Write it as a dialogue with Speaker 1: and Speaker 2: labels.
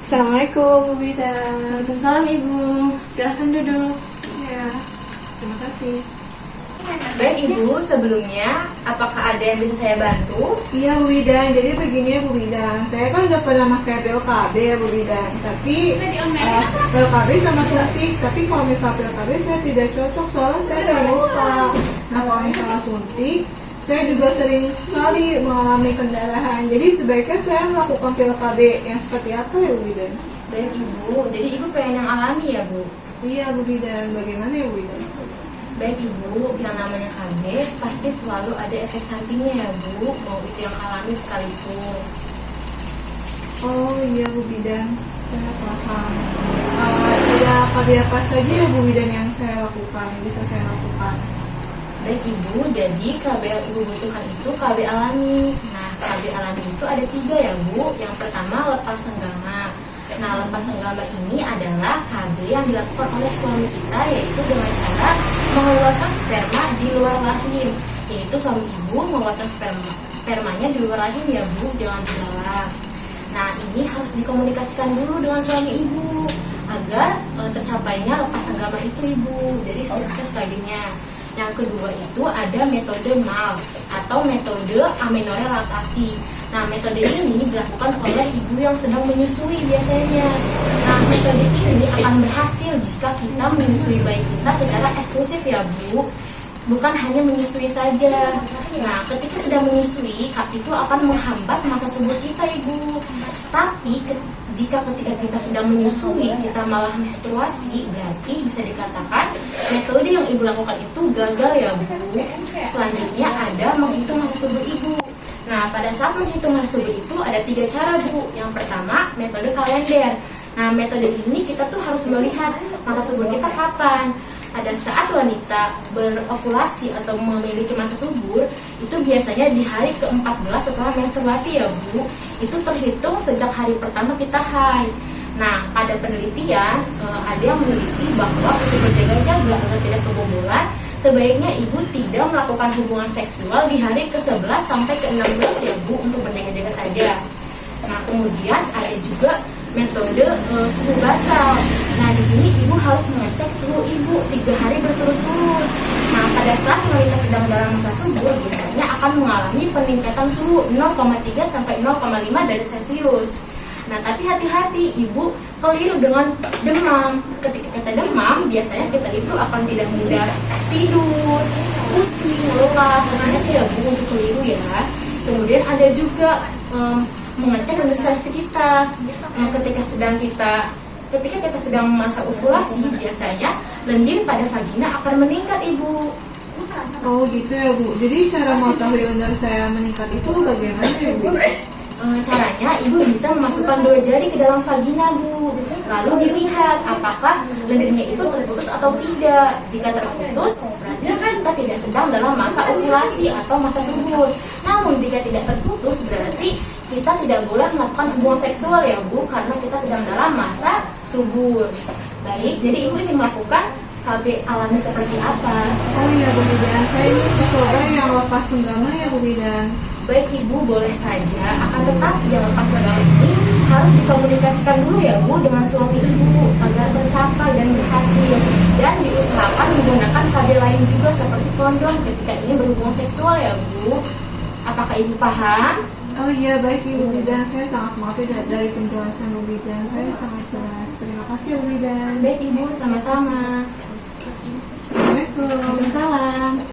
Speaker 1: Assalamualaikum, Bu Bidan.
Speaker 2: Waalaikumsalam Ibu, silahkan duduk.
Speaker 1: Ya, terima kasih.
Speaker 2: Baik Ibu, sebelumnya apakah ada yang bisa saya bantu?
Speaker 1: Iya, Bu Bidan. Jadi begini ya, Bu Bidan. Saya kan udah pernah pakai PLKB ya, Bu Bidan. Tapi PLKB sama suntik. Tapi kalau misal PLKB saya tidak cocok soalnya saya sering lupa. Nah, kalau misalnya suntik, saya juga sering sekali mengalami pendarahan. Jadi sebaiknya saya melakukan PLKB yang seperti apa ya, Bu Bidan?
Speaker 2: Baik Ibu, jadi Ibu pengen yang alami ya Bu?
Speaker 1: Iya, Bu Bidan. Bagaimana ya, Bu Bidan?
Speaker 2: Baik Ibu, yang namanya KB pasti selalu ada efek sampingnya ya Bu, mau itu yang alami sekalipun.
Speaker 1: Oh iya, Bu Bidan, saya paham. Ada KB apa saja ya, Bu Bidan, yang saya lakukan, bisa saya lakukan?
Speaker 2: Baik Ibu, jadi KB yang Ibu butuhkan itu KB alami. Nah, KB alami itu ada 3 ya Bu. Yang pertama lepas senggama. Nah, lepas senggama ini adalah KB yang dilakukan oleh suami kita, yaitu dengan cara mengeluarkan sperma di luar rahim. Yaitu suami ibu mengeluarkan spermanya di luar rahim ya Bu, jangan di dalam. Nah, ini harus dikomunikasikan dulu dengan suami ibu agar tercapainya lepas senggama itu Ibu. Jadi sukses KB-nya. Yang kedua itu ada metode MAL atau metode amenorrhea laktasi. Nah, metode ini dilakukan oleh ibu yang sedang menyusui biasanya. Nah, metode ini akan berhasil jika kita menyusui bayi kita secara eksklusif ya Bu. Bukan hanya menyusui saja. Nah, ketika sedang menyusui, itu akan menghambat masa subur kita Ibu. Tapi jika ketika kita sedang menyusui, kita malah menstruasi, berarti bisa dikatakan metode yang ibu lakukan itu gagal ya Bu. Selanjutnya ada menghitung masa subur ibu. Nah, pada saat menghitung masa subur itu ada 3 cara Bu. Yang pertama, metode kalender. Nah, metode ini kita tuh harus melihat masa subur kita kapan. Pada saat wanita berovulasi atau memiliki masa subur, itu biasanya di hari ke-14 setelah menstruasi ya Bu. Itu terhitung sejak hari pertama kita haid. Nah, pada penelitian ada yang meneliti bahwa untuk berjaga-jaga agar tidak kebobolan, sebaiknya ibu tidak melakukan hubungan seksual di hari ke-11 sampai ke-16 ya Bu, untuk berjaga-jaga saja. Nah, kemudian ada juga metode suhu basal. Nah, di sini ibu harus mengecek suhu ibu 3 hari berturut-turut. Nah, pada saat wanita sedang dalam masa subur, biasanya akan mengalami peningkatan suhu 0,3 sampai 0,5 derajat Celcius. Nah, tapi hati-hati, ibu keliru dengan demam. Ketika kita demam, biasanya kita itu akan tidak mudah tidur, pusing, lelah, hati-hati ya Bu untuk keliru ya. Kemudian ada juga mengecek lendir salivik kita. Ketika kita sedang masa ovulasi, biasanya lendir pada vagina akan meningkat Ibu.
Speaker 1: Oh gitu ya Bu. Jadi cara mengetahui lendir saya meningkat itu bagaimana ya Bu?
Speaker 2: Caranya ibu bisa memasukkan 2 jari ke dalam vagina Bu. Lalu dilihat apakah lendirnya itu terputus atau tidak. Jika terputus, berarti kita tidak sedang dalam masa ovulasi atau masa subur. Namun jika tidak terputus, berarti kita tidak boleh melakukan hubungan seksual ya Bu, karena kita sedang dalam masa subur. Baik, jadi ibu ingin melakukan KB alami seperti apa?
Speaker 1: Oh iya, Bu Bidan, saya ini coba yang lepas senggama ya Bu Bidan.
Speaker 2: Baik Ibu, boleh saja. Akan tetapi yang lepas senggama ini harus dikomunikasikan dulu ya Bu dengan suami Ibu agar tercapai dan berhasil. Dan diusahakan menggunakan KB lain juga seperti kondom ketika ini berhubungan seksual ya Bu. Apakah Ibu paham?
Speaker 1: Oh iya, baik Ibu Bidan, saya sangat mengerti dari penjelasan Bu Bidan. Saya sangat jelas. Terima kasih Bu Bidan.
Speaker 2: Baik Ibu, sama-sama.
Speaker 1: Assalamualaikum.
Speaker 2: Waalaikumsalam.